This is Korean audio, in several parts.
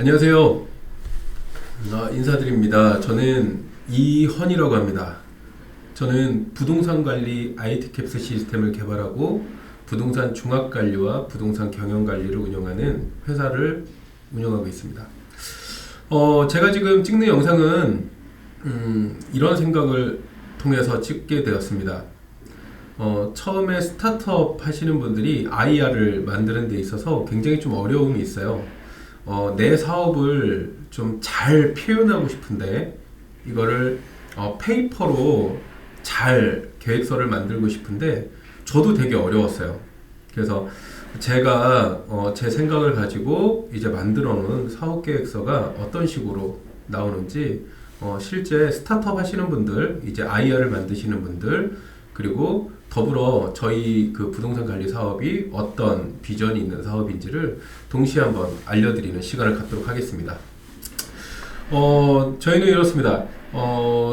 안녕하세요. 인사드립니다. 저는 이헌이라고 합니다. 저는 부동산 관리 IT캡스 시스템을 개발하고 부동산 종합관리와 부동산 경영관리를 운영하는 회사를 운영하고 있습니다. 제가 지금 찍는 영상은 이런 생각을 통해서 찍게 되었습니다. 처음에 스타트업 하시는 분들이 IR을 만드는 데 있어서 굉장히 좀 어려움이 있어요. 내 사업을 좀 잘 표현하고 싶은데 이거를 페이퍼로 잘 계획서를 만들고 싶은데 저도 되게 어려웠어요. 그래서 제가 제 생각을 가지고 이제 만들어 놓은 사업 계획서가 어떤 식으로 나오는지 실제 스타트업 하시는 분들, 이제 IR을 만드시는 분들, 그리고 더불어 저희 그 부동산 관리 사업이 어떤 비전이 있는 사업인지를 동시에 한번 알려드리는 시간을 갖도록 하겠습니다. 저희는 이렇습니다.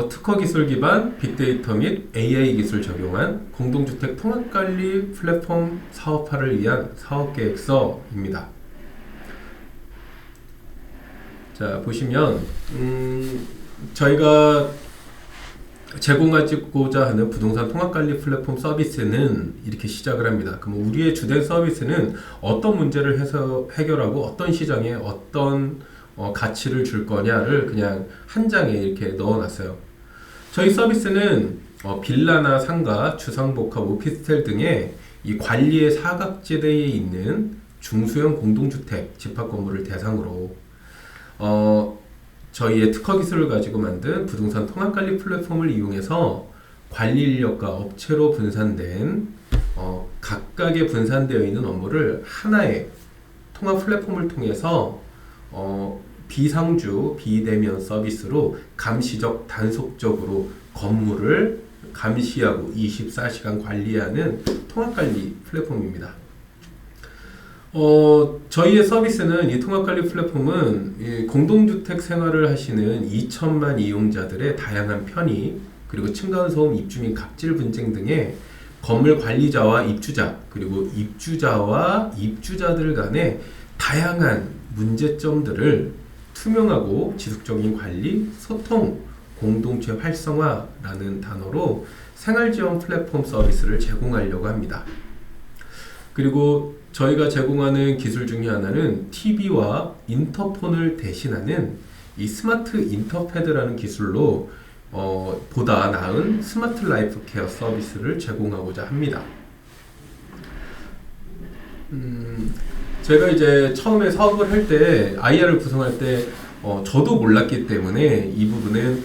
특허 기술 기반 빅데이터 및 AI 기술 적용한 공동주택 통합관리 플랫폼 사업화를 위한 사업계획서입니다. 자, 보시면 저희가 제공하고자 하는 부동산 통합관리 플랫폼 서비스는 이렇게 시작을 합니다. 그럼 우리의 주된 서비스는 어떤 문제를 해결하고 어떤 시장에 어떤 가치를 줄 거냐를 그냥 한 장에 이렇게 넣어놨어요. 저희 서비스는 빌라나 상가, 주상복합, 오피스텔 등의 이 관리의 사각지대에 있는 중소형 공동주택 집합건물을 대상으로 저희의 특허 기술을 가지고 만든 부동산 통합관리 플랫폼을 이용해서 관리 인력과 업체로 분산된 각각의 분산되어 있는 업무를 하나의 통합 플랫폼을 통해서 비상주, 비대면 서비스로 감시적, 단속적으로 건물을 감시하고 24시간 관리하는 통합관리 플랫폼입니다. 저희의 서비스는 이 통합관리 플랫폼은 이 공동주택 생활을 하시는 2천만 이용자들의 다양한 편의, 그리고 층간소음, 입주민 갑질 분쟁 등의 건물 관리자와 입주자, 그리고 입주자와 입주자들 간의 다양한 문제점들을 투명하고 지속적인 관리, 소통, 공동체 활성화라는 단어로 생활지원 플랫폼 서비스를 제공하려고 합니다. 그리고 저희가 제공하는 기술 중에 하나는 TV와 인터폰을 대신하는 이 스마트 인터패드라는 기술로 보다 나은 스마트 라이프 케어 서비스를 제공하고자 합니다. 제가 이제 처음에 사업을 할 때, IR을 구성할 때 저도 몰랐기 때문에 이 부분은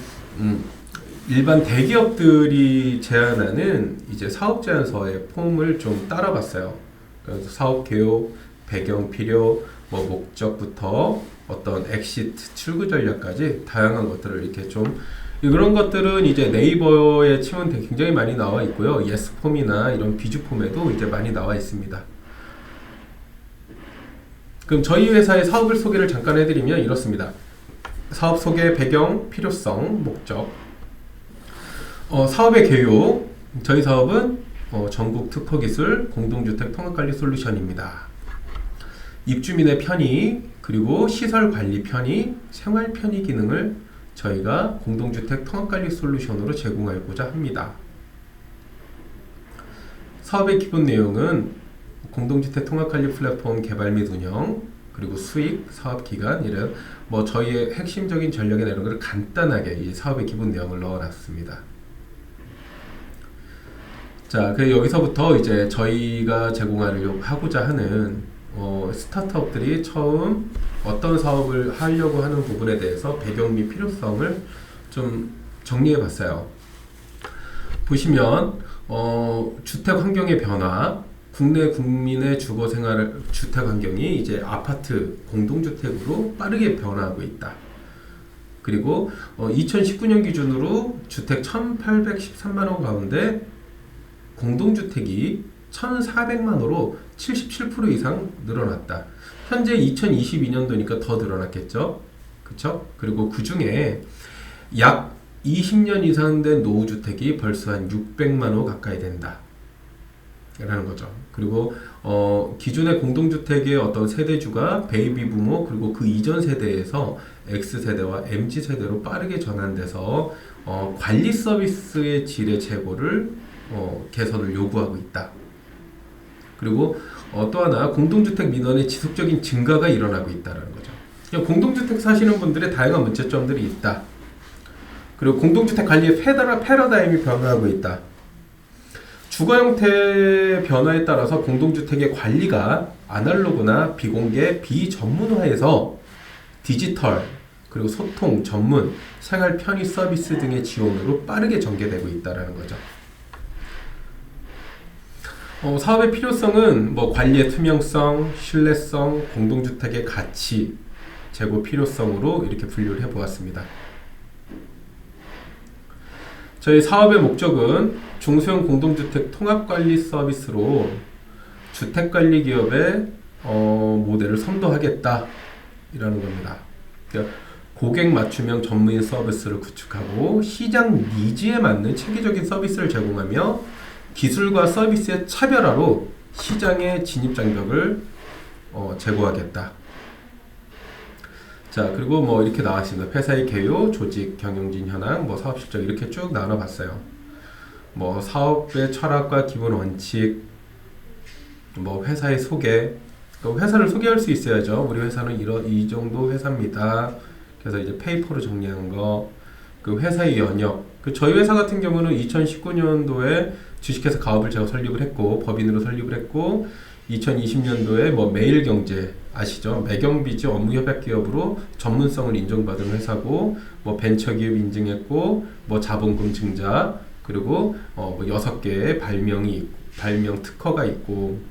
일반 대기업들이 제안하는 이제 사업 제안서의 폼을 좀 따라봤어요. 그래서 사업 개요, 배경 필요, 목적부터 어떤 엑시트, 출구 전략까지 다양한 것들을 이렇게 좀 그런 것들은 이제 네이버에 치면 굉장히 많이 나와 있고요. 예스폼이나 이런 비주폼에도 이제 많이 나와 있습니다. 그럼 저희 회사의 사업을 소개를 잠깐 해드리면 이렇습니다. 사업 소개, 배경, 필요성, 목적. 사업의 개요. 저희 사업은 전국 특허 기술 공동주택 통합관리 솔루션입니다. 입주민의 편의, 그리고 시설 관리 편의, 생활 편의 기능을 저희가 공동주택 통합관리 솔루션으로 제공하고자 합니다. 사업의 기본 내용은 공동주택 통합관리 플랫폼 개발 및 운영, 그리고 수익, 사업 기간 이런 저희의 핵심적인 전략이나 이런 것을 간단하게 이 사업의 기본 내용을 넣어놨습니다. 자, 여기서부터 이제 저희가 제공하고자 하는 스타트업들이 처음 어떤 사업을 하려고 하는 부분에 대해서 배경 및 필요성을 좀 정리해 봤어요. 보시면 주택 환경의 변화, 국내 국민의 주거 생활 주택 환경이 이제 아파트 공동주택으로 빠르게 변화하고 있다. 그리고 2019년 기준으로 주택 1,813만 호 가운데 공동주택이 1,400만 호로 77% 이상 늘어났다. 현재 2022년도니까 더 늘어났겠죠? 그쵸? 그리고 그 중에 약 20년 이상 된 노후주택이 벌써 한 600만 호 가까이 된다. 라는 거죠. 그리고 기존의 공동주택의 어떤 세대주가 베이비 부모 그리고 그 이전 세대에서 X세대와 MZ세대로 빠르게 전환돼서 관리 서비스의 질의 제고를 개선을 요구하고 있다. 그리고 또 하나 공동주택 민원의 지속적인 증가가 일어나고 있다는 거죠. 공동주택 사시는 분들의 다양한 문제점들이 있다. 그리고 공동주택 관리의 패러다임이 변화하고 있다. 주거 형태 변화에 따라서 공동주택의 관리가 아날로그나 비공개, 비전문화에서 디지털, 그리고 소통, 전문, 생활 편의 서비스 등의 지원으로 빠르게 전개되고 있다는 거죠. 사업의 필요성은 관리의 투명성, 신뢰성, 공동주택의 가치, 제고 필요성으로 이렇게 분류를 해보았습니다. 저희 사업의 목적은 중소형 공동주택 통합관리 서비스로 주택관리기업의 모델을 선도하겠다 이라는 겁니다. 그러니까 고객 맞춤형 전문인 서비스를 구축하고 시장 니즈에 맞는 체계적인 서비스를 제공하며 기술과 서비스의 차별화로 시장의 진입장벽을 제고하겠다. 자, 그리고 이렇게 나왔습니다. 회사의 개요, 조직, 경영진 현황, 사업 실적 이렇게 쭉 나눠봤어요. 사업의 철학과 기본 원칙, 회사의 소개, 회사를 소개할 수 있어야죠. 우리 회사는 이 정도 회사입니다. 그래서 이제 페이퍼로 정리한 거, 그 회사의 연역. 저희 회사 같은 경우는 2019년도에 주식회사 가업을 제가 설립을 했고, 법인으로 설립을 했고, 2020년도에 매일경제 아시죠? 매경비즈 업무협약기업으로 전문성을 인정받은 회사고, 벤처기업 인증했고, 자본금 증자, 그리고 6개의 발명 특허가 있고,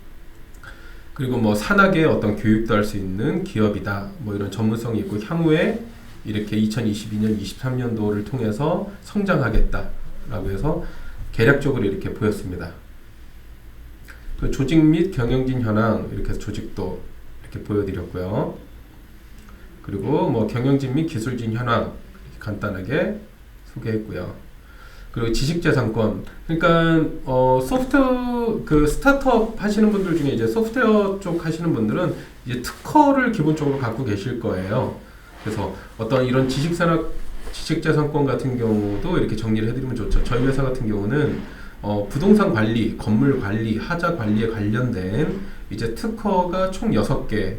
그리고 산학의 어떤 교육도 할 수 있는 기업이다. 이런 전문성이 있고, 향후에 이렇게 2022년, 23년도를 통해서 성장하겠다라고 해서 계략적으로 이렇게 보였습니다. 그 조직 및 경영진 현황 이렇게 해서 조직도 이렇게 보여드렸고요. 그리고 경영진 및 기술진 현황 간단하게 소개했고요. 그리고 지식재산권, 그러니까 소프트웨어 스타트업 하시는 분들 중에 이제 소프트웨어 쪽 하시는 분들은 이제 특허를 기본적으로 갖고 계실 거예요. 그래서 어떤 이런 지식재산권 같은 경우도 이렇게 정리를 해드리면 좋죠. 저희 회사 같은 경우는 부동산 관리, 건물 관리, 하자 관리에 관련된 이제 특허가 총 6개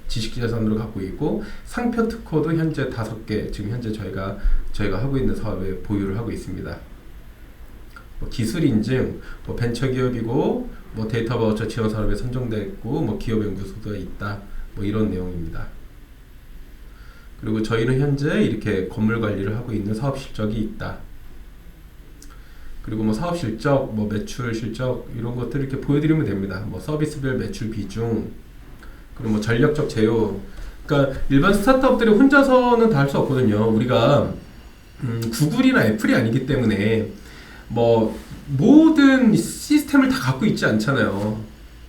지식재산으로 갖고 있고, 상표 특허도 현재 5개 지금 현재 저희가 하고 있는 사업에 보유를 하고 있습니다. 기술 인증, 벤처기업이고 데이터 바우처 지원 산업에 선정됐고 기업 연구소가 있다. 이런 내용입니다. 그리고 저희는 현재 이렇게 건물 관리를 하고 있는 사업 실적이 있다. 그리고 사업 실적, 매출 실적 이런 것들 이렇게 보여드리면 됩니다. 서비스별 매출 비중, 그리고 전략적 제휴. 그러니까 일반 스타트업들이 혼자서는 다 할 수 없거든요. 우리가 구글이나 애플이 아니기 때문에 모든 시스템을 다 갖고 있지 않잖아요.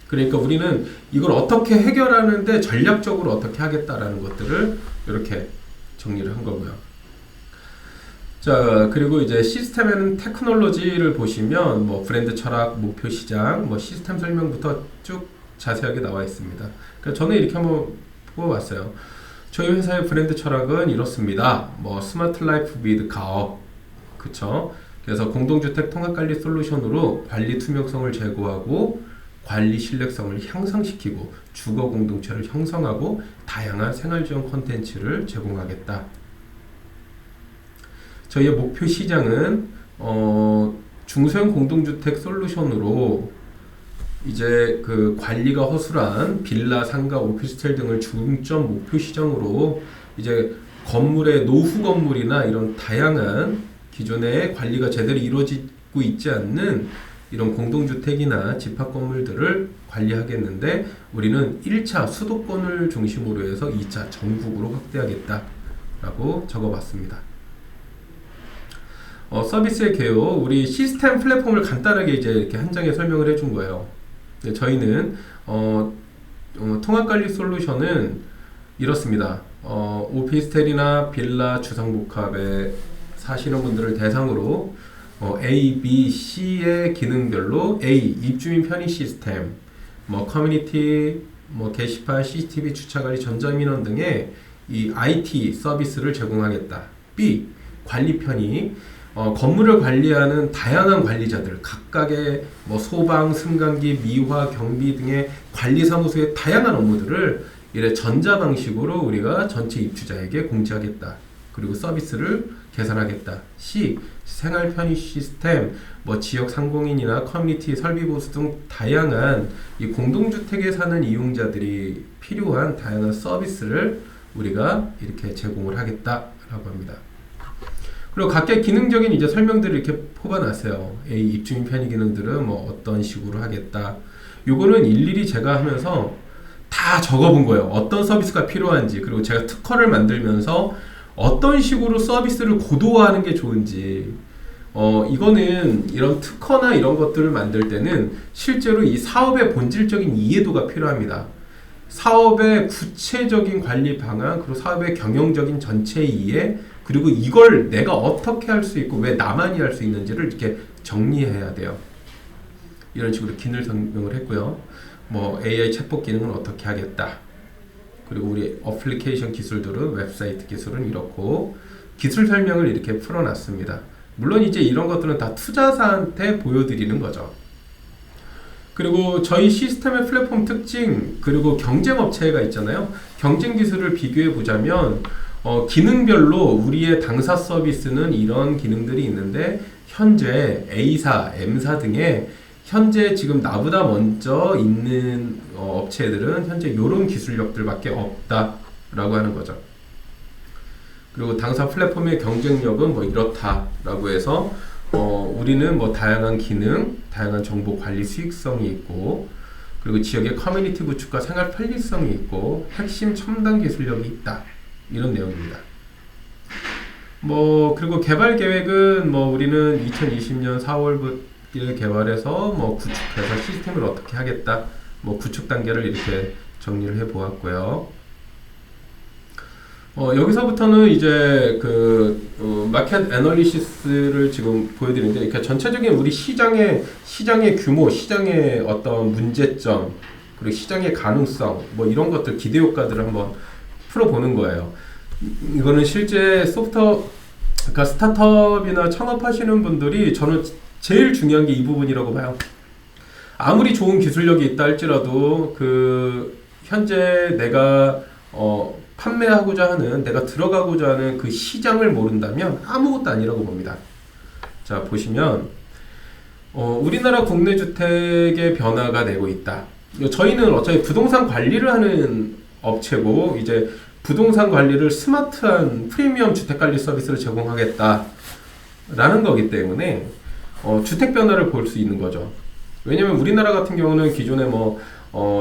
그러니까 우리는 이걸 어떻게 해결하는데 전략적으로 어떻게 하겠다라는 것들을 이렇게 정리를 한 거고요. 자, 그리고 이제 시스템 앤 테크놀로지를 보시면 브랜드 철학, 목표 시장, 시스템 설명부터 쭉 자세하게 나와 있습니다. 그러니까 저는 이렇게 한번 뽑아봤어요. 저희 회사의 브랜드 철학은 이렇습니다. 스마트 라이프 위드 가업, 그쵸? 그래서 공동주택 통합관리 솔루션으로 관리 투명성을 제고하고 관리 신뢰성을 향상시키고 주거 공동체를 형성하고 다양한 생활지원 콘텐츠를 제공하겠다. 저희의 목표 시장은 중소형 공동주택 솔루션으로 이제 그 관리가 허술한 빌라, 상가, 오피스텔 등을 중점 목표 시장으로 이제 건물의 노후 건물이나 이런 다양한 기존의 관리가 제대로 이루어지고 있지 않는 이런 공동주택이나 집합 건물들을 관리하겠는데, 우리는 1차 수도권을 중심으로 해서 2차 전국으로 확대하겠다라고 적어봤습니다. 서비스의 개요, 우리 시스템 플랫폼을 간단하게 이제 이렇게 한 장에 설명을 해준 거예요. 저희는 통합관리 솔루션은 이렇습니다. 오피스텔이나 빌라, 주상복합에 사시는 분들을 대상으로 A, B, C의 기능별로 A. 입주민 편의 시스템, 뭐 커뮤니티, 뭐 게시판, CCTV, 주차관리, 전자민원 등의 이 IT 서비스를 제공하겠다. B. 관리 편의, 건물을 관리하는 다양한 관리자들, 각각의 뭐 소방, 승강기, 미화, 경비 등의 관리사무소의 다양한 업무들을 이래 전자 방식으로 우리가 전체 입주자에게 공지하겠다. 그리고 서비스를 개선하겠다. C. 생활 편의 시스템, 뭐 지역 상공인이나 커뮤니티 설비 보수 등 다양한 이 공동주택에 사는 이용자들이 필요한 다양한 서비스를 우리가 이렇게 제공을 하겠다라고 합니다. 그리고 각각 기능적인 이제 설명들을 이렇게 뽑아놨어요. A 입주민 편의 기능들은 뭐 어떤 식으로 하겠다. 요거는 일일이 제가 하면서 다 적어본 거예요. 어떤 서비스가 필요한지, 그리고 제가 특허를 만들면서 어떤 식으로 서비스를 고도화하는 게 좋은지. 이거는 이런 특허나 이런 것들을 만들 때는 실제로 이 사업의 본질적인 이해도가 필요합니다. 사업의 구체적인 관리 방안, 그리고 사업의 경영적인 전체 이해, 그리고 이걸 내가 어떻게 할 수 있고 왜 나만이 할 수 있는지를 이렇게 정리해야 돼요. 이런 식으로 기능 설명을 했고요. 뭐 AI 챗봇 기능은 어떻게 하겠다. 그리고 우리 어플리케이션 기술들은, 웹사이트 기술은 이렇고, 기술 설명을 이렇게 풀어놨습니다. 물론 이제 이런 것들은 다 투자사한테 보여드리는 거죠. 그리고 저희 시스템의 플랫폼 특징, 그리고 경쟁 업체가 있잖아요. 경쟁 기술을 비교해 보자면 기능별로 우리의 당사 서비스는 이런 기능들이 있는데, 현재 A사, M사 등의 현재 지금 나보다 먼저 있는 업체들은 현재 이런 기술력들밖에 없다라고 하는 거죠. 그리고 당사 플랫폼의 경쟁력은 뭐 이렇다라고 해서 우리는 뭐 다양한 기능, 다양한 정보 관리 수익성이 있고, 그리고 지역의 커뮤니티 구축과 생활 편리성이 있고, 핵심 첨단 기술력이 있다. 이런 내용입니다. 뭐 그리고 개발 계획은 뭐 우리는 2020년 4월부터 개발해서 뭐 구축해서 시스템을 어떻게 하겠다. 뭐 구축 단계를 이렇게 정리를 해 보았고요. 여기서부터는 이제 마켓 애널리시스를 지금 보여드리는데, 이렇게 전체적인 우리 시장의 규모, 시장의 어떤 문제점, 그리고 시장의 가능성, 뭐 이런 것들, 기대 효과들을 한번 풀어보는 거예요. 이거는 실제 그러니까 스타트업이나 창업하시는 분들이 저는 제일 중요한 게 이 부분이라고 봐요. 아무리 좋은 기술력이 있다 할지라도 현재 내가 판매하고자 하는, 내가 들어가고자 하는 그 시장을 모른다면 아무것도 아니라고 봅니다. 자, 보시면 우리나라 국내 주택의 변화가 되고 있다. 저희는 어차피 부동산 관리를 하는 업체고, 이제 부동산 관리를 스마트한 프리미엄 주택관리 서비스를 제공하겠다라는 거기 때문에 주택 변화를 볼 수 있는 거죠. 왜냐면 우리나라 같은 경우는 기존에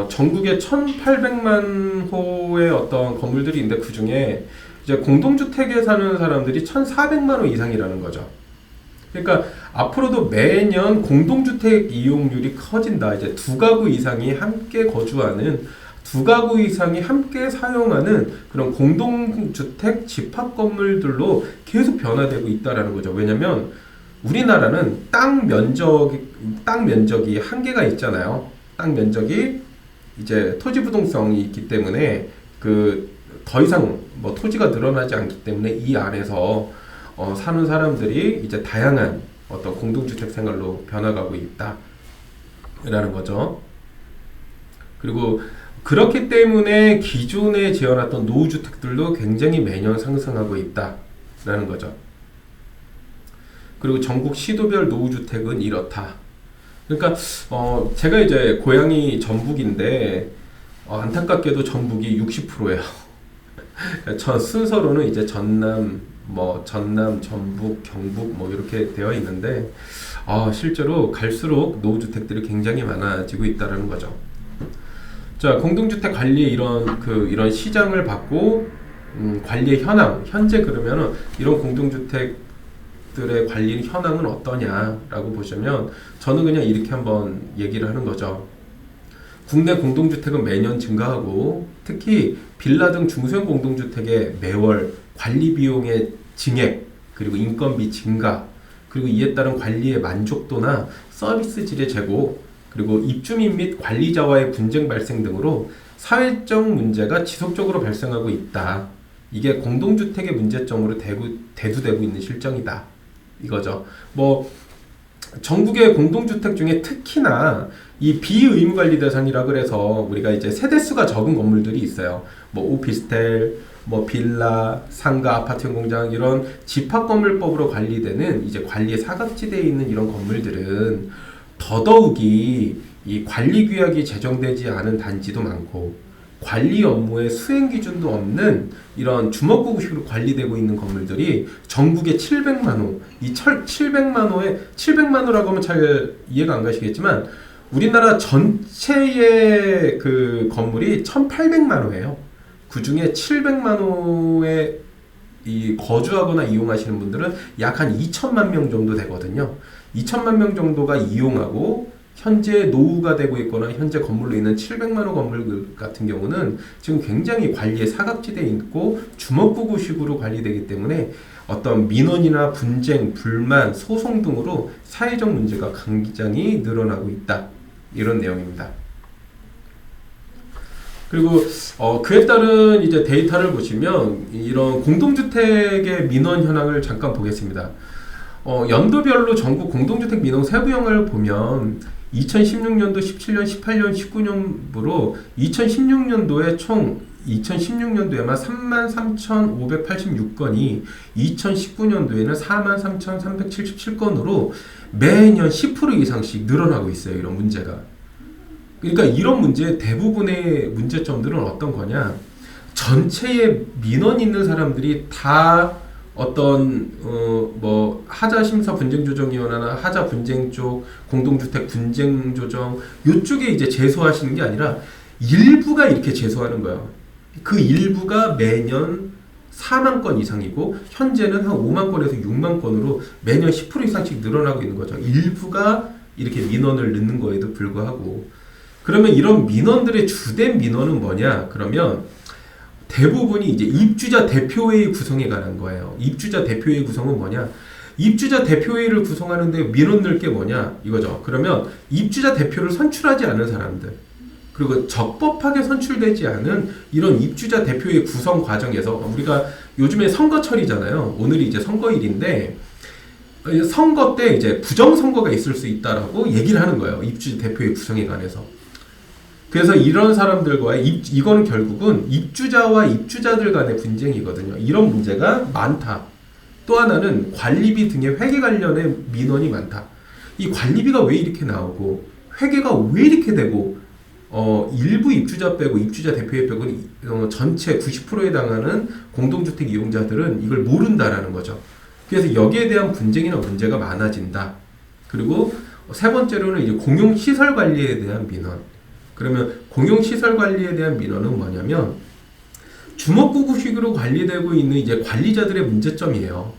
전국에 1,800만 호의 어떤 건물들이 있는데, 그 중에 이제 공동주택에 사는 사람들이 1,400만 호 이상이라는 거죠. 그러니까 앞으로도 매년 공동주택 이용률이 커진다. 이제 두 가구 이상이 함께 거주하는, 두 가구 이상이 함께 사용하는 그런 공동주택 집합 건물들로 계속 변화되고 있다라는 거죠. 왜냐면 우리나라는 땅 면적이 한계가 있잖아요. 땅 면적이 이제 토지 부동성이 있기 때문에 더 이상 뭐 토지가 늘어나지 않기 때문에 이 안에서 사는 사람들이 이제 다양한 어떤 공동주택 생활로 변화가고 있다라는 거죠. 그리고 그렇기 때문에 기존에 지어놨던 노후주택들도 굉장히 매년 상승하고 있다라는 거죠. 그리고 전국 시도별 노후주택은 이렇다. 그러니까 제가 이제 고향이 전북인데 안타깝게도 전북이 60%예요. 순서로는 이제 전남, 전북, 경북 뭐 이렇게 되어 있는데 실제로 갈수록 노후주택들이 굉장히 많아지고 있다라는 거죠. 자, 공동주택 관리의 이런 시장을 받고 관리의 현황, 현재 그러면은 이런 공동주택들의 관리 현황은 어떠냐라고 보시면, 저는 그냥 이렇게 한번 얘기를 하는 거죠. 국내 공동주택은 매년 증가하고, 특히 빌라 등 중소형 공동주택의 매월 관리 비용의 증액, 그리고 인건비 증가, 그리고 이에 따른 관리의 만족도나 서비스 질의 제고, 그리고 입주민 및 관리자와의 분쟁 발생 등으로 사회적 문제가 지속적으로 발생하고 있다. 이게 공동주택의 문제점으로 대두되고 있는 실정이다. 이거죠. 뭐 전국의 공동주택 중에 특히나 이 비의무관리 대상이라 그래서 우리가 이제 세대수가 적은 건물들이 있어요. 뭐 오피스텔, 뭐 빌라, 상가, 아파트 공장 이런 집합건물법으로 관리되는 이제 관리의 사각지대에 있는 이런 건물들은 더더욱이 이 관리 규약이 제정되지 않은 단지도 많고 관리 업무의 수행 기준도 없는 이런 주먹구구식으로 관리되고 있는 건물들이 전국에 700만 호, 이 700만 호라고 하면 잘 이해가 안 가시겠지만 우리나라 전체의 그 건물이 1800만 호예요. 그 중에 700만 호에 이 거주하거나 이용하시는 분들은 약 한 2천만 명 정도 되거든요. 2천만 명 정도가 이용하고 현재 노후가 되고 있거나 현재 건물로 있는 700만 호 건물 같은 경우는 지금 굉장히 관리의 사각지대에 있고 주먹구구식으로 관리되기 때문에 어떤 민원이나 분쟁, 불만, 소송 등으로 사회적 문제가 굉장히 늘어나고 있다. 이런 내용입니다. 그리고 그에 따른 이제 데이터를 보시면 이런 공동주택의 민원 현황을 잠깐 보겠습니다. 연도별로 전국 공동주택 민원 세부형을 보면 2016년도, 17년, 18년, 19년부로 2016년도에 총 2016년도에만 33,586건이 2019년도에는 43,377건으로 매년 10% 이상씩 늘어나고 있어요. 이런 문제가. 그러니까 이런 문제 대부분의 문제점들은 어떤 거냐? 전체의 민원 있는 사람들이 다 어떤 뭐 하자 심사 분쟁 조정위원회나 하자 분쟁 쪽 공동주택 분쟁 조정 요쪽에 이제 제소하시는 게 아니라 일부가 이렇게 제소하는 거예요. 그 일부가 매년 4만 건 이상이고 현재는 한 5만 건에서 6만 건으로 매년 10% 이상씩 늘어나고 있는 거죠. 일부가 이렇게 민원을 넣는 거에도 불구하고 그러면 이런 민원들의 주된 민원은 뭐냐? 그러면 대부분이 이제 입주자 대표회의 구성에 관한 거예요. 입주자 대표회의 구성은 뭐냐? 입주자 대표회의를 구성하는데 민원 넣을 게 뭐냐? 이거죠. 그러면 입주자 대표를 선출하지 않은 사람들 그리고 적법하게 선출되지 않은 이런 입주자 대표회의 구성 과정에서 우리가 요즘에 선거철이잖아요. 오늘이 이제 선거일인데 선거 때 이제 부정선거가 있을 수 있다라고 얘기를 하는 거예요. 입주자 대표회의 구성에 관해서. 그래서 이런 사람들과의 이거는 결국은 입주자와 입주자들 간의 분쟁이거든요. 이런 문제가 많다. 또 하나는 관리비 등의 회계 관련의 민원이 많다. 이 관리비가 왜 이렇게 나오고 회계가 왜 이렇게 되고 일부 입주자 빼고 입주자 대표회 빼고 전체 90%에 해당하는 공동주택 이용자들은 이걸 모른다라는 거죠. 그래서 여기에 대한 분쟁이나 문제가 많아진다. 그리고 세 번째로는 이제 공용시설 관리에 대한 민원. 그러면 공용시설 관리에 대한 민원은 뭐냐면 주먹구구식으로 관리되고 있는 이제 관리자들의 문제점이에요.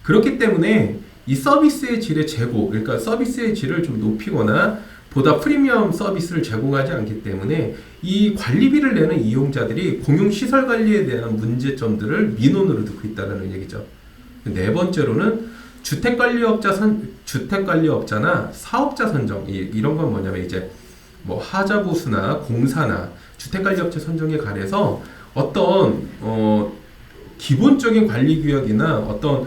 그렇기 때문에 이 서비스의 질의 제고, 그러니까 서비스의 질을 좀 높이거나 보다 프리미엄 서비스를 제공하지 않기 때문에 이 관리비를 내는 이용자들이 공용시설 관리에 대한 문제점들을 민원으로 듣고 있다는 얘기죠. 네 번째로는 주택관리업자나 사업자 선정, 이런 건 뭐냐면 이제 뭐 하자보수나 공사나 주택관리업체 선정에 관해서 어떤 기본적인 관리 규약이나 어떤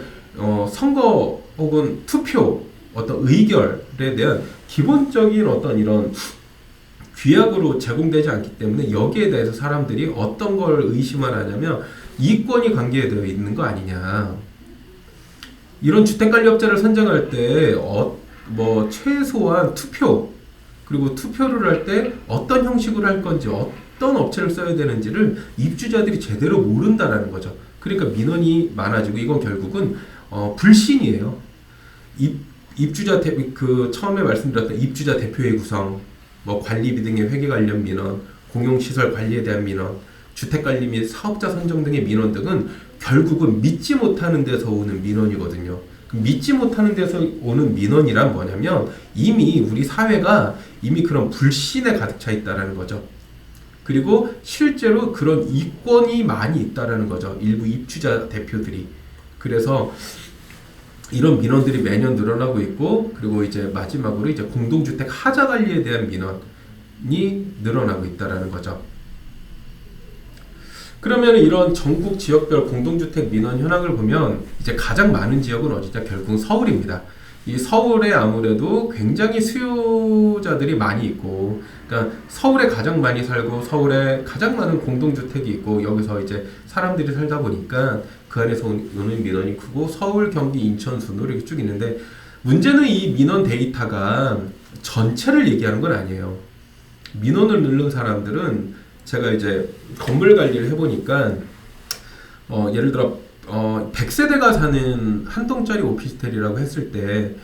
선거 혹은 투표 어떤 의결에 대한 기본적인 어떤 이런 규약으로 제공되지 않기 때문에 여기에 대해서 사람들이 어떤 걸 의심을 하냐면 이권이 관계되어 있는 거 아니냐. 이런 주택관리업자를 선정할 때 뭐 최소한 투표 그리고 투표를 할 때 어떤 형식으로 할 건지 어떤 업체를 써야 되는지를 입주자들이 제대로 모른다라는 거죠. 그러니까 민원이 많아지고 이건 결국은 불신이에요. 입주자 처음에 말씀드렸던 입주자 대표회 구성, 뭐 관리비 등의 회계 관련 민원, 공용시설 관리에 대한 민원, 주택관리 및 사업자 선정 등의 민원 등은 결국은 믿지 못하는 데서 오는 민원이거든요. 믿지 못하는 데서 오는 민원이란 뭐냐면 이미 우리 사회가 이미 그런 불신에 가득 차 있다라는 거죠. 그리고 실제로 그런 이권이 많이 있다라는 거죠. 일부 입주자 대표들이. 그래서 이런 민원들이 매년 늘어나고 있고, 그리고 이제 마지막으로 이제 공동주택 하자 관리에 대한 민원이 늘어나고 있다라는 거죠. 그러면 이런 전국 지역별 공동주택 민원 현황을 보면 이제 가장 많은 지역은 어디냐? 결국 서울입니다. 이 서울에 아무래도 굉장히 수요자들이 많이 있고, 그러니까 서울에 가장 많이 살고 서울에 가장 많은 공동주택이 있고, 여기서 이제 사람들이 살다 보니까 그 안에서 오는 민원이 크고, 서울, 경기, 인천 순으로 이렇게 쭉 있는데, 문제는 이 민원 데이터가 전체를 얘기하는 건 아니에요. 민원을 넣는 사람들은 제가 이제 건물 관리를 해보니까 예를 들어 100세대가 사는 한 동짜리 오피스텔이라고 했을 때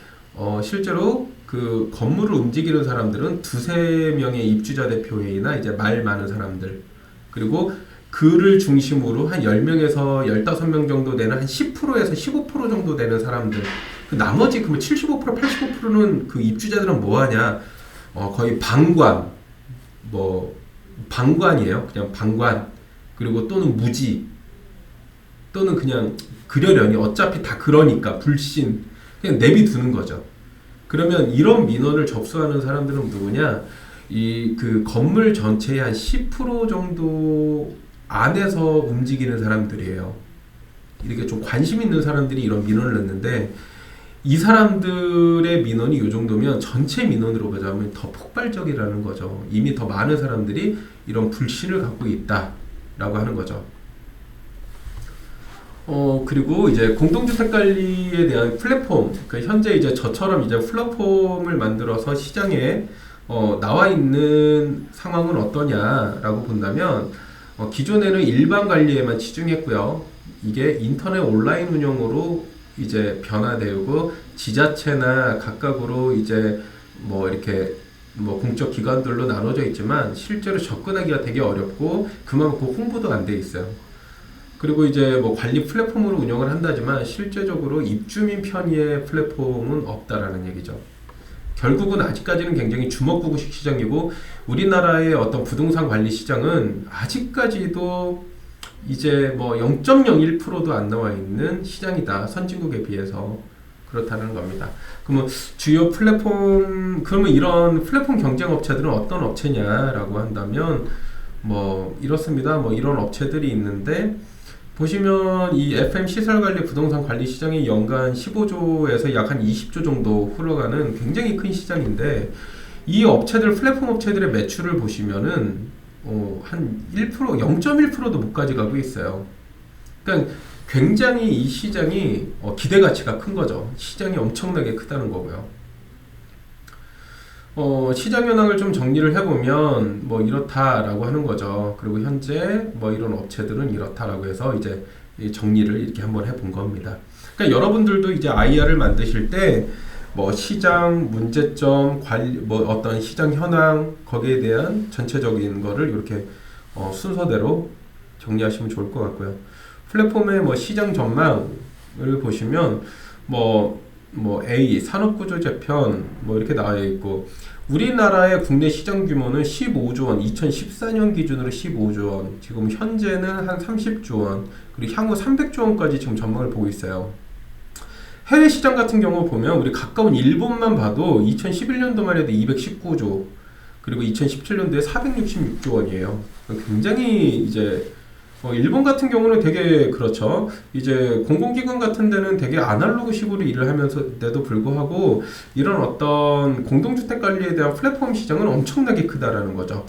실제로 그 건물을 움직이는 사람들은 두세 명의 입주자 대표회의나 이제 말 많은 사람들, 그리고 그를 중심으로 한 10명에서 15명 정도 되는 한 10%에서 15% 정도 되는 사람들, 그 나머지 그러면 75% 85%는 그 입주자들은 뭐하냐, 거의 방관이에요. 그냥 방관, 그리고 또는 무지, 또는 그냥 그러려니 어차피 다 그러니까 불신, 그냥 내비두는 거죠. 그러면 이런 민원을 접수하는 사람들은 누구냐? 이 그 건물 전체의 한 10% 정도 안에서 움직이는 사람들이에요. 이렇게 좀 관심 있는 사람들이 이런 민원을 넣는데, 이 사람들의 민원이 이 정도면 전체 민원으로 보자면 더 폭발적이라는 거죠. 이미 더 많은 사람들이 이런 불신을 갖고 있다라고 하는 거죠. 그리고 이제 공동주택 관리에 대한 플랫폼, 그러니까 현재 이제 저처럼 이제 플랫폼을 만들어서 시장에 나와 있는 상황은 어떠냐라고 본다면, 기존에는 일반 관리에만 치중했고요. 이게 인터넷 온라인 운영으로 이제 변화되고, 지자체나 각각으로 이제 이렇게 공적 기관들로 나눠져 있지만 실제로 접근하기가 되게 어렵고, 그만큼 홍보도 안 돼 있어요. 그리고 이제 관리 플랫폼으로 운영을 한다지만 실제적으로 입주민 편의의 플랫폼은 없다라는 얘기죠. 결국은 아직까지는 굉장히 주먹구구식 시장이고, 우리나라의 어떤 부동산 관리 시장은 아직까지도 이제 0.01%도 안 나와 있는 시장이다, 선진국에 비해서. 그렇다는 겁니다. 그러면 주요 플랫폼, 그러면 이런 플랫폼 경쟁 업체들은 어떤 업체냐라고 한다면 이렇습니다. 이런 업체들이 있는데, 보시면 이 FM 시설관리 부동산 관리 시장이 연간 15조에서 약 한 20조 정도 흘러가는 굉장히 큰 시장인데, 이 업체들, 플랫폼 업체들의 매출을 보시면은 한 1%, 0.1%도 못 가져가고 있어요. 그러니까 굉장히 이 시장이 기대 가치가 큰 거죠. 시장이 엄청나게 크다는 거고요. 시장 현황을 좀 정리를 해보면 이렇다라고 하는 거죠. 그리고 현재 이런 업체들은 이렇다라고 해서 이제 정리를 이렇게 한번 해본 겁니다. 그러니까 여러분들도 이제 IR을 만드실 때 시장 문제점, 관리, 어떤 시장 현황, 거기에 대한 전체적인 거를 이렇게 순서대로 정리하시면 좋을 것 같고요. 플랫폼의 시장 전망을 보시면 A 산업구조 재편 이렇게 나와 있고, 우리나라의 국내 시장 규모는 15조 원, 2014년 기준으로 15조 원, 지금 현재는 한 30조 원, 그리고 향후 300조 원까지 지금 전망을 보고 있어요. 해외 시장 같은 경우 보면 우리 가까운 일본만 봐도 2011년도만 해도 219조, 그리고 2017년도에 466조 원이에요. 굉장히 이제 일본 같은 경우는 되게 그렇죠. 이제 공공기관 같은 데는 되게 아날로그식으로 일을 하면서도 불구하고 이런 어떤 공동주택 관리에 대한 플랫폼 시장은 엄청나게 크다라는 거죠.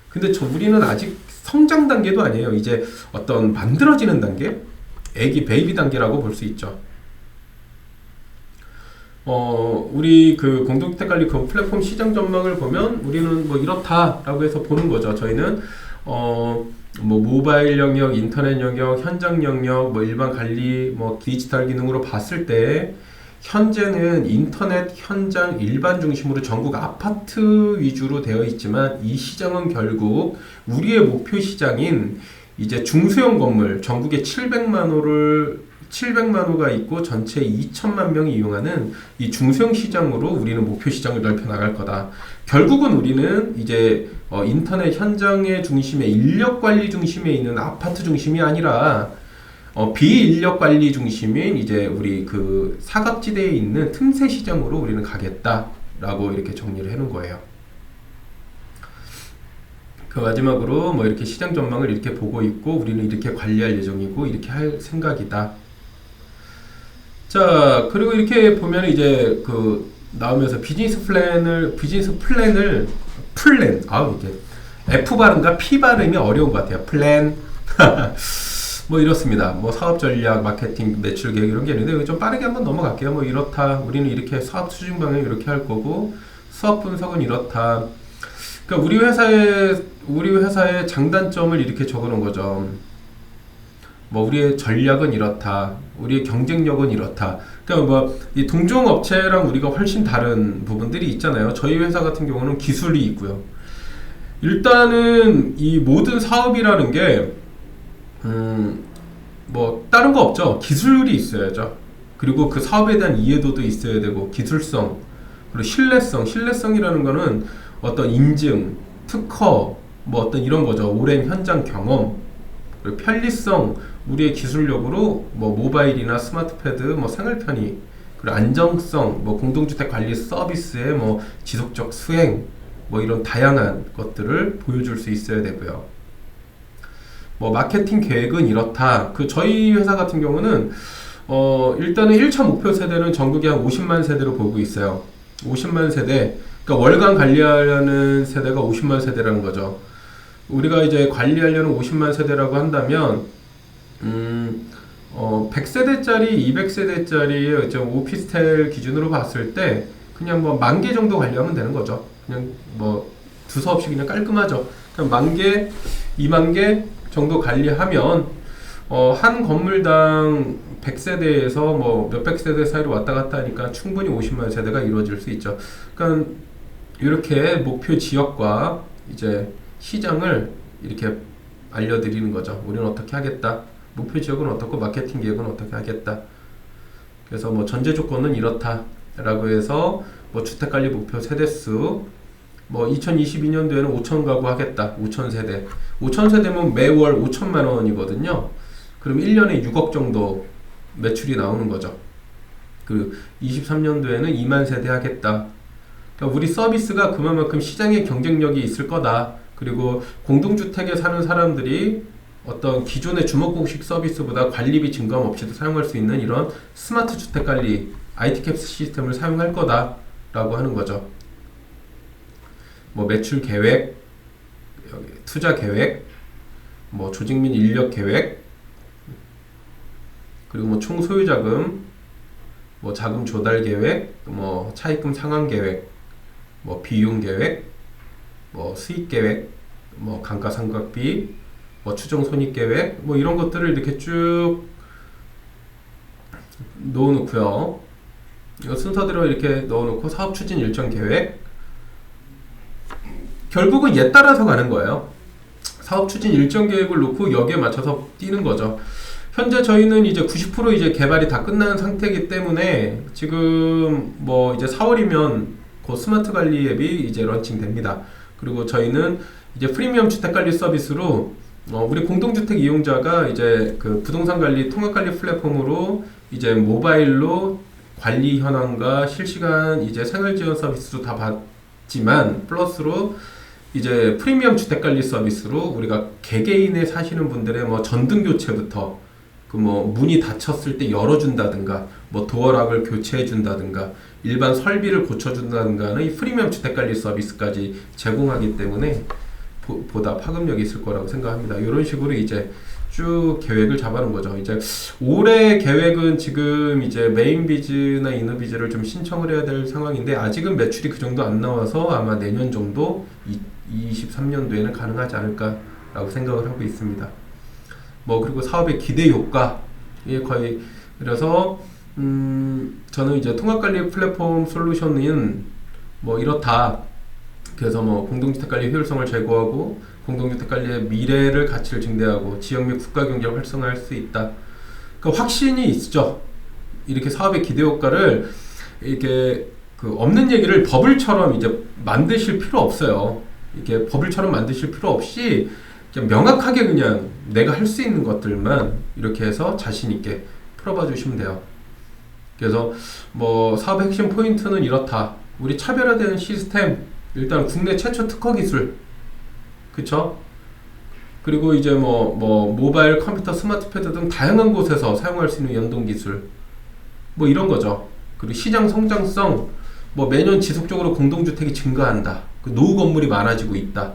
근데 우리는 아직 성장 단계도 아니에요. 이제 어떤 만들어지는 단계, 베이비 단계라고 볼 수 있죠. 우리 그 공동주택 관리 그 플랫폼 시장 전망을 보면 우리는 이렇다라고 해서 보는 거죠. 저희는 모바일 영역, 인터넷 영역, 현장 영역, 일반 관리, 디지털 기능으로 봤을 때 현재는 인터넷, 현장, 일반 중심으로 전국 아파트 위주로 되어 있지만, 이 시장은 결국 우리의 목표 시장인 이제 중소형 건물, 전국에 700만 호가 있고 전체 2천만 명이 이용하는 이 중소형 시장으로 우리는 목표 시장을 넓혀 나갈 거다. 결국은 우리는 이제 인터넷 현장의 중심에, 인력 관리 중심에 있는 아파트 중심이 아니라 비인력 관리 중심인 이제 우리 그 사각지대에 있는 틈새 시장으로 우리는 가겠다라고 이렇게 정리를 해놓은 거예요. 그 마지막으로 뭐 이렇게 시장 전망을 이렇게 보고 있고 우리는 이렇게 관리할 예정이고 이렇게 할 생각이다. 자, 그리고 이렇게 보면 이제 그 나오면서 비즈니스 플랜, 이게 F 발음과 P 발음이 어려운 것 같아요. 플랜. 뭐 이렇습니다. 뭐 사업 전략, 마케팅, 매출 계획 이런 게 있는데 좀 빠르게 한번 넘어갈게요. 뭐 이렇다. 우리는 이렇게 사업 추진 방향 이렇게 할 거고 수업 분석은 이렇다. 그러니까 우리 회사의 장단점을 이렇게 적어놓은 거죠. 뭐 우리의 전략은 이렇다. 우리의 경쟁력은 이렇다. 그러니까 뭐 이 동종 업체랑 우리가 훨씬 다른 부분들이 있잖아요. 저희 회사 같은 경우는 기술이 있고요. 일단은 이 모든 사업이라는 게 뭐 다른 거 없죠. 기술이 있어야죠. 그리고 그 사업에 대한 이해도도 있어야 되고 기술성 그리고 신뢰성이라는 거는 어떤 인증, 특허 뭐 어떤 이런 거죠. 오랜 현장 경험 그리고 편리성 우리의 기술력으로 뭐 모바일이나 스마트패드 뭐 생활 편의 그리고 안정성 뭐 공동주택 관리 서비스의 뭐 지속적 수행 뭐 이런 다양한 것들을 보여줄 수 있어야 되고요. 뭐 마케팅 계획은 이렇다. 그 저희 회사 같은 경우는 일단은 1차 목표 세대는 전국에 한 50만 세대로 보고 있어요. 50만 세대. 그러니까 월간 관리하려는 세대가 50만 세대라는 거죠. 우리가 이제 관리하려는 50만 세대라고 한다면 100세대짜리, 200세대짜리 오피스텔 기준으로 봤을 때 그냥 뭐 10,000개 정도 관리하면 되는 거죠. 그냥 뭐 두서 없이 그냥 깔끔하죠. 그냥 10,000개, 20,000개 정도 관리하면 한 건물당 100세대에서 뭐 몇백 세대 사이로 왔다 갔다 하니까 충분히 50만 세대가 이루어질 수 있죠. 그러니까 이렇게 목표 지역과 이제 시장을 이렇게 알려드리는 거죠. 우리는 어떻게 하겠다. 목표 지역은 어떻고 마케팅 계획은 어떻게 하겠다. 그래서 뭐 전제 조건은 이렇다라고 해서 뭐 주택관리 목표 세대수 뭐 2022년도에는 5,000 가구 하겠다. 5,000세대. 5,000세대면 매월 5천만 원이거든요. 그럼 1년에 6억 정도 매출이 나오는 거죠. 그 23년도에는 2만 세대 하겠다. 그러니까 우리 서비스가 그만큼 시장에 경쟁력이 있을 거다. 그리고 공동주택에 사는 사람들이 어떤 기존의 주먹공식 서비스보다 관리비 증감 없이도 사용할 수 있는 이런 스마트 주택관리 ITCAPS 시스템을 사용할 거다 라고 하는 거죠. 뭐 매출 계획, 투자 계획, 뭐 조직 및 인력 계획, 그리고 뭐 총 소유 자금, 뭐 자금 조달 계획, 뭐 차입금 상환 계획, 뭐 비용 계획, 뭐 수익 계획, 뭐 감가상각비, 뭐 추정 손익 계획, 뭐 이런 것들을 이렇게 쭉 넣어놓고요. 이거 순서대로 이렇게 넣어놓고 사업 추진 일정 계획. 결국은 얘 따라서 가는 거예요. 사업 추진 일정 계획을 놓고 여기에 맞춰서 뛰는 거죠. 현재 저희는 이제 90% 이제 개발이 다 끝난 상태이기 때문에 지금 뭐 이제 4월이면 곧 스마트 관리 앱이 이제 런칭됩니다. 그리고 저희는 이제 프리미엄 주택 관리 서비스로 우리 공동주택 이용자가 이제 그 부동산 관리 통합 관리 플랫폼으로 이제 모바일로 관리 현황과 실시간 이제 생활 지원 서비스도 다 받지만 플러스로 이제 프리미엄 주택 관리 서비스로 우리가 개개인에 사시는 분들의 뭐 전등 교체부터 그 뭐 문이 닫혔을 때 열어준다든가 뭐 도어락을 교체해준다든가 일반 설비를 고쳐준다든가 하는 이 프리미엄 주택 관리 서비스까지 제공하기 때문에 보다 파급력이 있을 거라고 생각합니다. 이런 식으로 이제 쭉 계획을 잡아놓은 거죠. 이제 올해 계획은 지금 이제 메인 비즈나 이너 비즈를 좀 신청을 해야 될 상황인데 아직은 매출이 그 정도 안 나와서 아마 내년 정도 23년도에는 가능하지 않을까라고 생각을 하고 있습니다. 뭐 그리고 사업의 기대 효과에 거의 그래서 저는 이제 통합관리 플랫폼 솔루션은 뭐 이렇다. 그래서 뭐 공동주택관리 효율성을 제고하고 공동주택관리의 미래를 가치를 증대하고 지역 및 국가 경제를 활성화할 수 있다. 그러니까 확신이 있죠. 이렇게 사업의 기대 효과를 이렇게 그 없는 얘기를 버블처럼 이제 만드실 필요 없어요. 이렇게 버블처럼 만드실 필요 없이 그냥 명확하게 그냥 내가 할 수 있는 것들만 이렇게 해서 자신 있게 풀어봐 주시면 돼요. 그래서 뭐 사업의 핵심 포인트는 이렇다. 우리 차별화되는 시스템, 일단 국내 최초 특허 기술, 그쵸? 그리고 이제 뭐 모바일, 컴퓨터, 스마트패드 등 다양한 곳에서 사용할 수 있는 연동 기술, 뭐 이런 거죠. 그리고 시장 성장성, 뭐 매년 지속적으로 공동주택이 증가한다. 그 노후 건물이 많아지고 있다.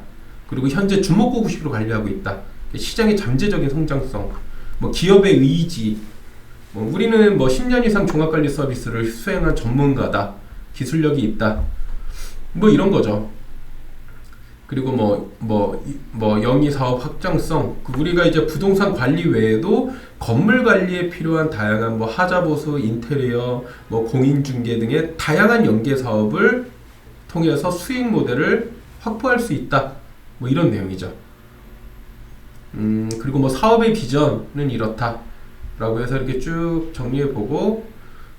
그리고 현재 주먹구구식으로 관리하고 있다. 시장의 잠재적인 성장성, 뭐 기업의 의지, 뭐 우리는 뭐 10년 이상 종합관리 서비스를 수행한 전문가다. 기술력이 있다. 뭐 이런 거죠. 그리고 영위 사업 확장성, 우리가 이제 부동산 관리 외에도 건물 관리에 필요한 다양한 뭐 하자 보수, 인테리어, 뭐 공인중개 등의 다양한 연계 사업을 통해서 수익 모델을 확보할 수 있다. 뭐 이런 내용이죠. 그리고 뭐 사업의 비전은 이렇다. 라고 해서 이렇게 쭉 정리해 보고,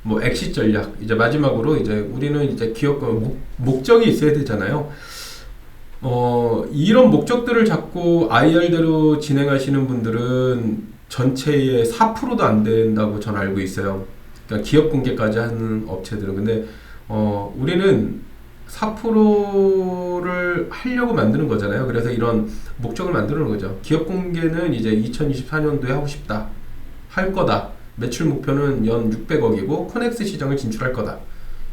뭐 엑시트 전략, 이제 마지막으로 이제 우리는 이제 기업과 목적이 있어야 되잖아요. 이런 목적들을 잡고 IR대로 진행하시는 분들은 전체의 4%도 안 된다고 전 알고 있어요. 그러니까 기업 공개까지 하는 업체들은. 근데 우리는 4%를 하려고 만드는 거잖아요. 그래서 이런 목적을 만드는 거죠. 기업 공개는 이제 2024년도에 하고 싶다. 할 거다. 매출 목표는 연 600억이고 코넥스 시장을 진출할 거다.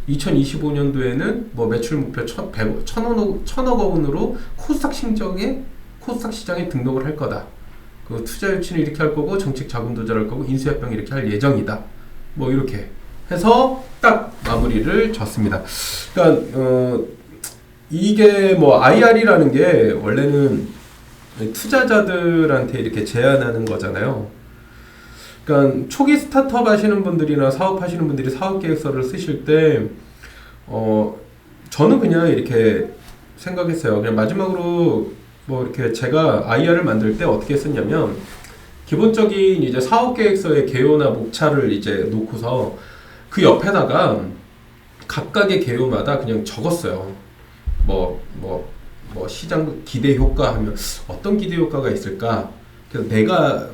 2025년도에는 뭐 매출 목표 1,000억 원으로 코스닥 시장에 등록을 할 거다. 그 투자 유치는 이렇게 할 거고 정책 자금 조절할 거고 인수합병 이렇게 할 예정이다. 뭐 이렇게 해서 딱 마무리를 졌습니다. 그러니까 이게 뭐 IR이라는 게 원래는 투자자들한테 이렇게 제안하는 거잖아요. 그러니까 초기 스타트업 하시는 분들이나 사업하시는 분들이 사업계획서를 쓰실 때 저는 그냥 이렇게 생각했어요. 그냥 마지막으로 뭐 이렇게 제가 IR을 만들 때 어떻게 썼냐면 기본적인 이제 사업계획서의 개요나 목차를 이제 놓고서 그 옆에다가 각각의 개요마다 그냥 적었어요. 시장 기대 효과 하면 어떤 기대 효과가 있을까? 그래서 내가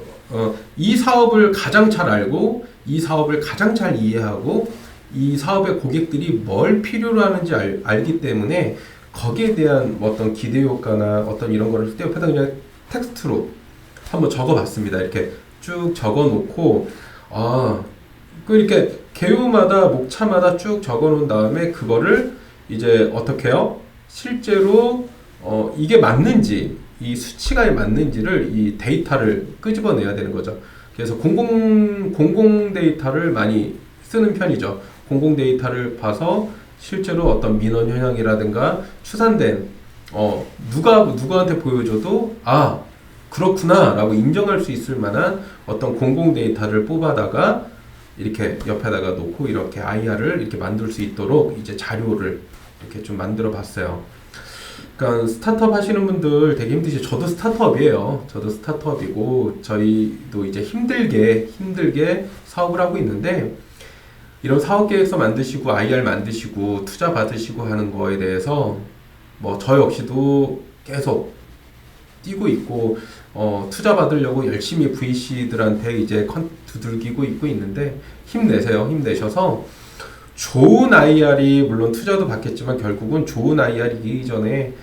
이 사업을 가장 잘 알고 이 사업을 가장 잘 이해하고 이 사업의 고객들이 뭘 필요로 하는지 알기 때문에 거기에 대한 어떤 기대 효과나 어떤 이런 거를 옆에다 그냥 텍스트로 한번 적어봤습니다. 이렇게 쭉 적어놓고 이렇게 개요마다 목차마다 쭉 적어놓은 다음에 그거를 이제 어떻게 해요? 실제로 이게 맞는지 이 수치가 맞는지를 이 데이터를 끄집어내야 되는 거죠. 그래서 공공 데이터를 많이 쓰는 편이죠. 공공 데이터를 봐서 실제로 어떤 민원 현황이라든가 추산된 누구한테 보여줘도 그렇구나 라고 인정할 수 있을 만한 어떤 공공 데이터를 뽑아다가 이렇게 옆에다가 놓고 이렇게 IR을 이렇게 만들 수 있도록 이제 자료를 이렇게 좀 만들어 봤어요. 그러니까 스타트업 하시는 분들 되게 힘드시죠. 저도 스타트업이에요. 저도 스타트업이고 저희도 이제 힘들게 사업을 하고 있는데 이런 사업계획서 만드시고 IR 만드시고 투자 받으시고 하는 거에 대해서 뭐 저 역시도 계속 뛰고 있고 투자 받으려고 열심히 VC들한테 이제 두들기고 있는데 힘내세요. 힘내셔서 좋은 IR이 물론 투자도 받겠지만 결국은 좋은 IR이기 전에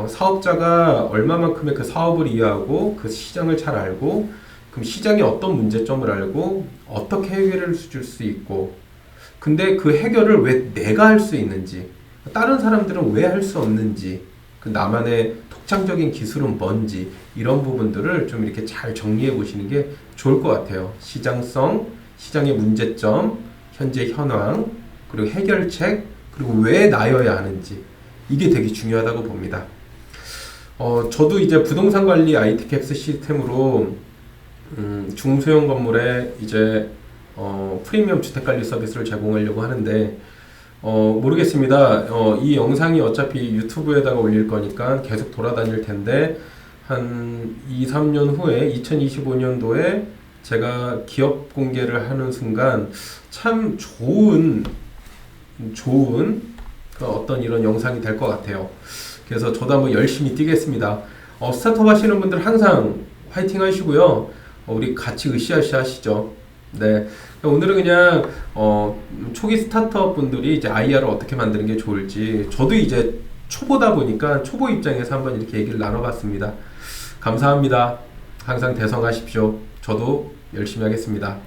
사업자가 얼마만큼의 그 사업을 이해하고 그 시장을 잘 알고 그럼 시장에 어떤 문제점을 알고 어떻게 해결을 줄 수 있고 근데 그 해결을 왜 내가 할 수 있는지 다른 사람들은 왜 할 수 없는지 그 나만의 독창적인 기술은 뭔지 이런 부분들을 좀 이렇게 잘 정리해 보시는 게 좋을 것 같아요. 시장성, 시장의 문제점, 현재 현황, 그리고 해결책, 그리고 왜 나여야 하는지 이게 되게 중요하다고 봅니다. 저도 이제 부동산 관리 IT 캡스 시스템으로 중소형 건물에 이제 프리미엄 주택 관리 서비스를 제공하려고 하는데 모르겠습니다. 이 영상이 어차피 유튜브에다가 올릴 거니까 계속 돌아다닐 텐데 한 2, 3년 후에 2025년도에 제가 기업 공개를 하는 순간 참 좋은 어떤 이런 영상이 될 것 같아요. 그래서 저도 한번 열심히 뛰겠습니다. 스타트업 하시는 분들 항상 화이팅 하시고요. 우리 같이 으쌰으쌰 하시죠. 네. 오늘은 그냥 초기 스타트업 분들이 이제 IR을 어떻게 만드는 게 좋을지, 저도 이제 초보다 보니까 초보 입장에서 한번 이렇게 얘기를 나눠봤습니다. 감사합니다. 항상 대성하십시오. 저도 열심히 하겠습니다.